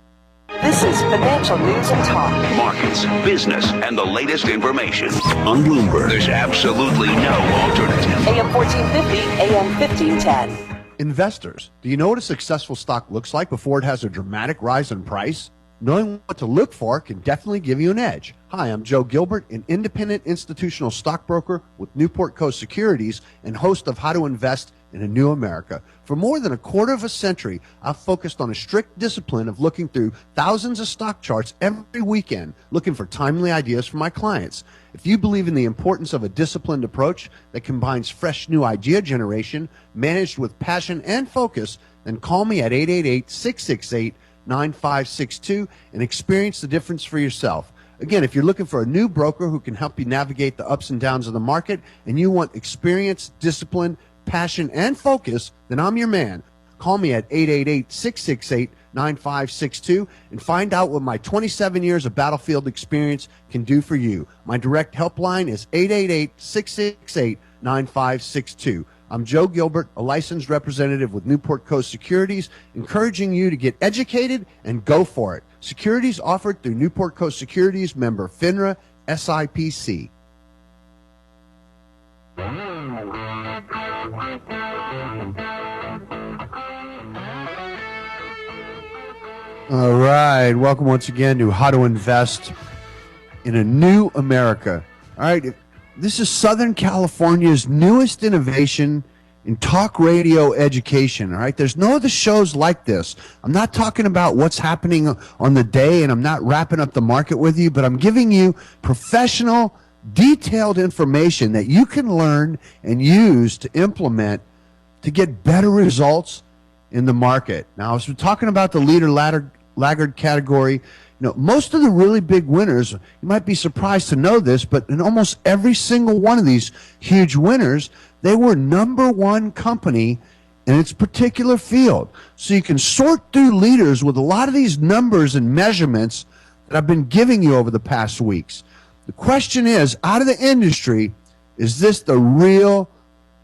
This is Financial News and Talk. Markets, business, and the latest information. On Bloomberg, there's absolutely no alternative. AM 1450, AM 1510. Investors, do you know what a successful stock looks like before it has a dramatic rise in price? Knowing what to look for can definitely give you an edge. Hi, I'm Joe Gilbert, an independent institutional stockbroker with Newport Coast Securities and host of How to Invest in a new America. For more than a quarter of a century, I've focused on a strict discipline of looking through thousands of stock charts every weekend, looking for timely ideas for my clients. If you believe in the importance of a disciplined approach that combines fresh new idea generation, managed with passion and focus, then call me at 888-668-9562 and experience the difference for yourself. Again, if you're looking for a new broker who can help you navigate the ups and downs of the market and you want experience, discipline, passion, and focus, then I'm your man. Call me at 888-668-9562 and find out what my 27 years of battlefield experience can do for you. My direct helpline is 888-668-9562. I'm Joe Gilbert, a licensed representative with Newport Coast Securities, encouraging you to get educated and go for it. Securities offered through Newport Coast Securities, member FINRA, SIPC. All right, welcome once again to How to Invest in a New America. All right, this is Southern California's newest innovation in talk radio education. All right, there's no other shows like this. I'm not talking about what's happening on the day, and I'm not wrapping up the market with you, but I'm giving you professional, detailed information that you can learn and use to implement to get better results in the market. Now, as we're talking about the leader laggard category, most of the really big winners, you might be surprised to know this, but in almost every single one of these huge winners, they were number one company in its particular field. So you can sort through leaders with a lot of these numbers and measurements that I've been giving you over the past weeks. The question is, out of the industry, is this the real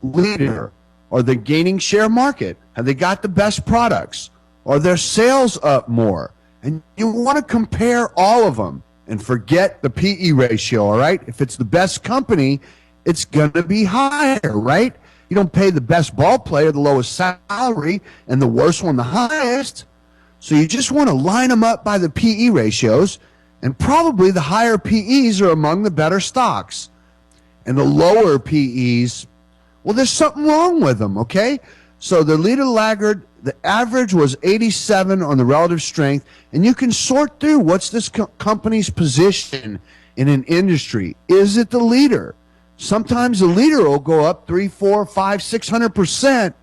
leader? Are they gaining share market? Have they got the best products? Are their sales up more? And you want to compare all of them and forget the PE ratio, all right? If it's the best company, it's going to be higher, right? You don't pay the best ball player the lowest salary and the worst one the highest. So you just want to line them up by the PE ratios, and probably the higher PEs are among the better stocks. And the lower PEs, well, there's something wrong with them, okay? So the leader laggard, the average was 87 on the relative strength, and you can sort through what's this company's position in an industry. Is it the leader? Sometimes the leader will go up 3, 4, 5, 600%,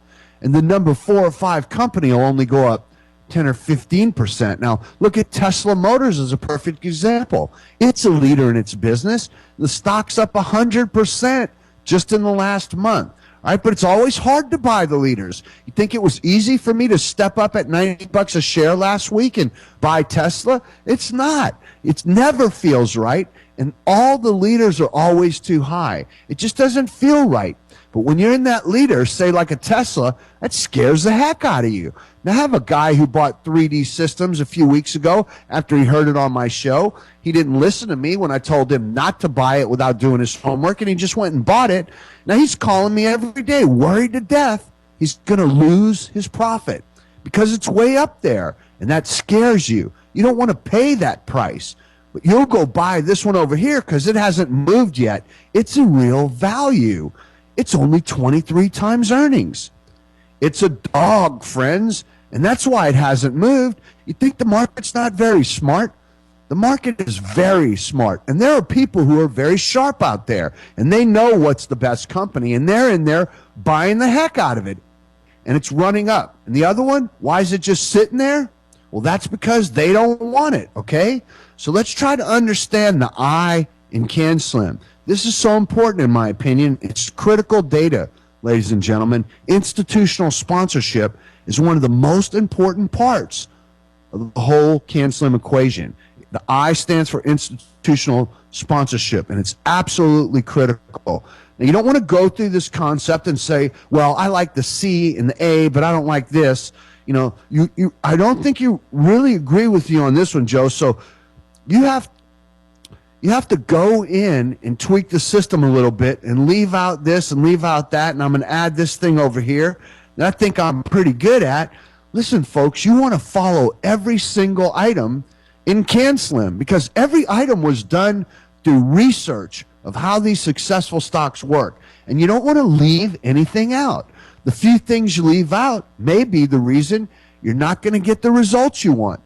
and the number 4 or 5 company will only go up 10 or 15%. Now, look at Tesla Motors as a perfect example. It's a leader in its business. The stock's up 100% just in the last month. All right, but it's always hard to buy the leaders. You think it was easy for me to step up at $90 a share last week and buy Tesla? It's not. It never feels right, and all the leaders are always too high. It just doesn't feel right. But when you're in that leader, say like a Tesla, that scares the heck out of you. Now, I have a guy who bought 3D Systems a few weeks ago after he heard it on my show. He didn't listen to me when I told him not to buy it without doing his homework, and he just went and bought it. Now he's calling me every day, worried to death he's going to lose his profit because it's way up there, and that scares you. You don't want to pay that price. But you'll go buy this one over here because it hasn't moved yet. It's a real value. It's only 23 times earnings. It's a dog, friends, and that's why it hasn't moved. You think the market's not very smart? The market is very smart, and there are people who are very sharp out there, and they know what's the best company, and they're in there buying the heck out of it, and it's running up. And the other one, why is it just sitting there? Well, that's because they don't want it, okay? So let's try to understand the I in CANSLIM. This is so important, in my opinion. It's critical data, ladies and gentlemen. Institutional sponsorship is one of the most important parts of the whole CANSLIM equation. The I stands for institutional sponsorship, and it's absolutely critical. Now, you don't want to go through this concept and say, well, I like the C and the A, but I don't like this. I don't think you really agree with you on this one, Joe. So you have to go in and tweak the system a little bit and leave out this and leave out that, and I'm going to add this thing over here that I think I'm pretty good at. Listen, folks, you want to follow every single item in CANSLIM because every item was done through research of how these successful stocks work, and you don't want to leave anything out. the few things you leave out may be the reason you're not going to get the results you want.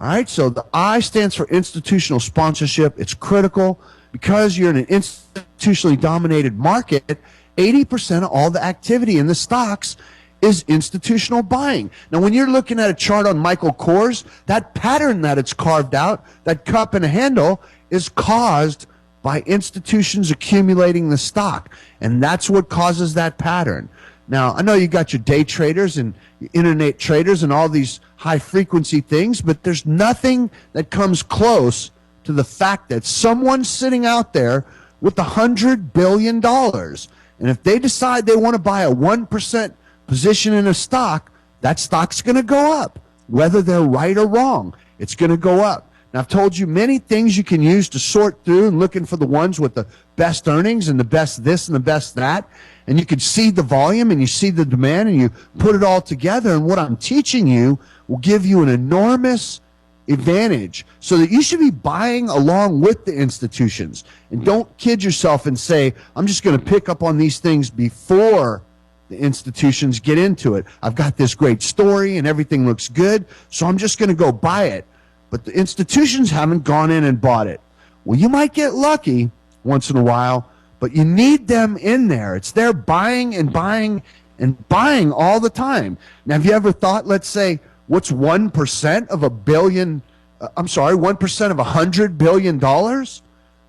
All right, so the I stands for institutional sponsorship. It's critical because you're in an institutionally dominated market. 80% of all the activity in the stocks is institutional buying. Now, when you're looking at a chart on Michael Kors, that pattern that it's carved out, that cup and a handle, is caused by institutions accumulating the stock. And that's what causes that pattern. Now, I know you got your day traders and your internet traders and all these high-frequency things, but there's nothing that comes close to the fact that someone's sitting out there with $100 billion. And if they decide they want to buy a 1% position in a stock, that stock's going to go up. Whether they're right or wrong, it's going to go up. Now, I've told you many things you can use to sort through and looking for the ones with the best earnings and the best this and the best that. And you can see the volume and you see the demand and you put it all together. And what I'm teaching you will give you an enormous advantage so that you should be buying along with the institutions. And don't kid yourself and say, I'm just going to pick up on these things before the institutions get into it. I've got this great story and everything looks good, so I'm just going to go buy it. But the institutions haven't gone in and bought it. Well, you might get lucky once in a while, but you need them in there. It's there buying and buying and buying all the time. Now, have you ever thought, let's say, what's 1% of $100 billion?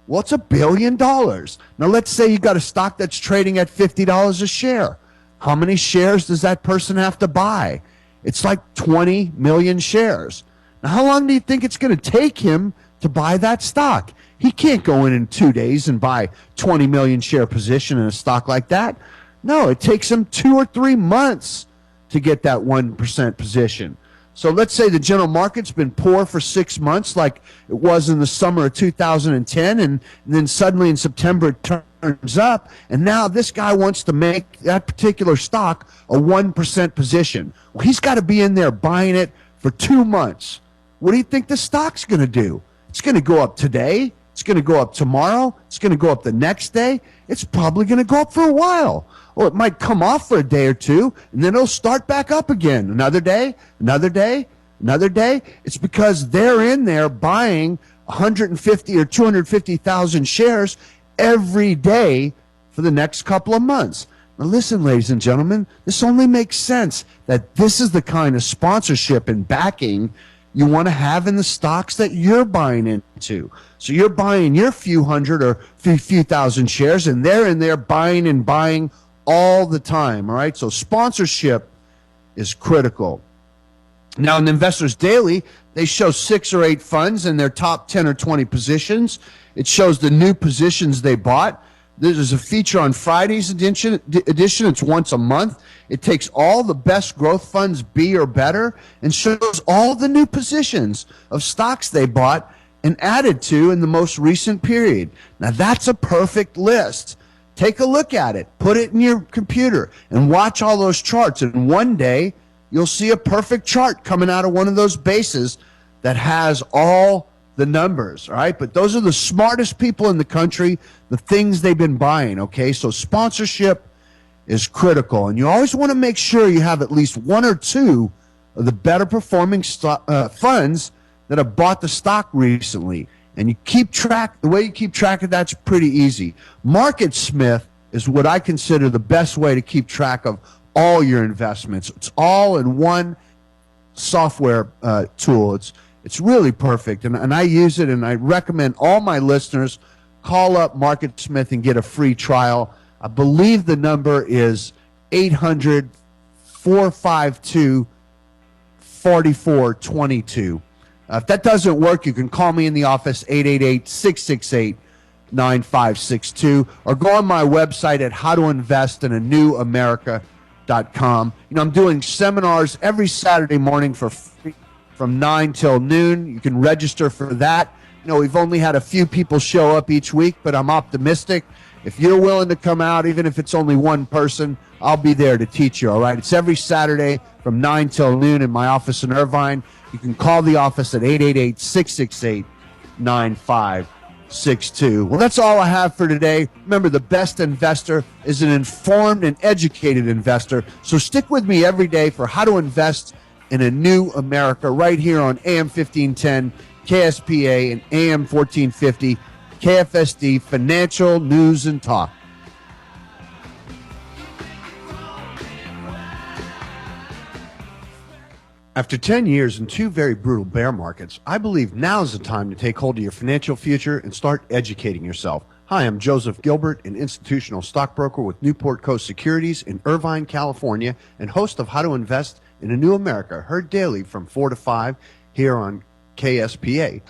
Well, it's $1 billion. Now, let's say you got a stock that's trading at $50 a share. How many shares does that person have to buy? It's like 20 million shares. Now, how long do you think it's going to take him to buy that stock? He can't go in 2 days and buy 20 million share position in a stock like that. No, it takes him 2 or 3 months to get that 1% position. So let's say the general market's been poor for 6 months like it was in the summer of 2010, and then suddenly in September it turns up, and now this guy wants to make that particular stock a 1% position. Well, he's got to be in there buying it for 2 months. What do you think the stock's going to do? It's going to go up today. It's going to go up tomorrow. It's going to go up the next day. It's probably going to go up for a while. Well, it might come off for a day or two, and then it'll start back up again. Another day, another day, another day. It's because they're in there buying 150 or 250,000 shares every day for the next couple of months. Now listen, ladies and gentlemen, this only makes sense that this is the kind of sponsorship and backing you want to have in the stocks that you're buying into. So you're buying your few hundred or few thousand shares, and they're in there buying and buying all the time, all right? So sponsorship is critical. Now, in Investors Daily, they show 6 or 8 funds in their top 10 or 20 positions. It shows the new positions they bought. There's a feature on Friday's edition. It's once a month. It takes all the best growth funds, B or better, and shows all the new positions of stocks they bought and added to in the most recent period. Now, that's a perfect list. Take a look at it. Put it in your computer and watch all those charts. And one day, you'll see a perfect chart coming out of one of those bases that has all the numbers, all right? But those are the smartest people in the country, the things they've been buying, okay? So sponsorship is critical. And you always want to make sure you have at least 1 or 2 of the better performing funds that have bought the stock recently. And you keep track, the way you keep track of that's pretty easy. MarketSmith is what I consider the best way to keep track of all your investments. It's all in one software tool. It's really perfect, and I use it, and I recommend all my listeners call up MarketSmith and get a free trial. I believe the number is 800-452-4422. If that doesn't work, you can call me in the office, 888-668-9562, or go on my website at howtoinvestinanewamerica.com. You know, I'm doing seminars every Saturday morning for free from 9 till noon. You can register for that. You know, we've only had a few people show up each week, but I'm optimistic. If you're willing to come out, even if it's only one person, I'll be there to teach you, all right? It's every Saturday from 9 till noon in my office in Irvine. You can call the office at 888-668-9562. Well, that's all I have for today. Remember, the best investor is an informed and educated investor. So stick with me every day for how to invest in a new America right here on AM 1510, KSPA, and AM 1450, KFSD, Financial News and Talk. After 10 years and 2 very brutal bear markets, I believe now is the time to take hold of your financial future and start educating yourself. Hi, I'm Joseph Gilbert, an institutional stockbroker with Newport Coast Securities in Irvine, California, and host of How to Invest in a New America, heard daily from 4 to 5 here on KSPA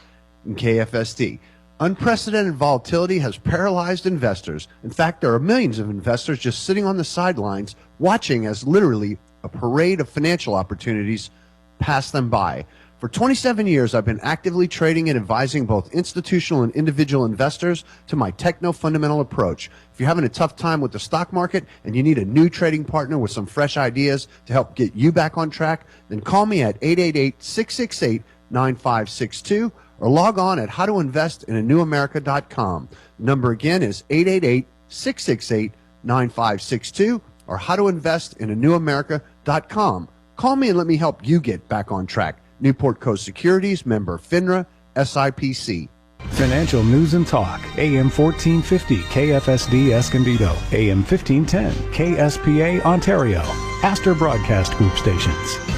and KFSD. Unprecedented volatility has paralyzed investors. In fact, there are millions of investors just sitting on the sidelines watching as literally a parade of financial opportunities pass them by. For 27 years, I've been actively trading and advising both institutional and individual investors to my techno-fundamental approach. If you're having a tough time with the stock market and you need a new trading partner with some fresh ideas to help get you back on track, then call me at 888-668-9562 or log on at howtoinvestinanewamerica.com. The number again is 888-668-9562 or howtoinvestinanewamerica.com. Call me and let me help you get back on track. Newport Coast Securities, member FINRA, SIPC. Financial News and Talk, AM 1450, KFSD Escondido, AM 1510, KSPA Ontario, Astor Broadcast Group stations.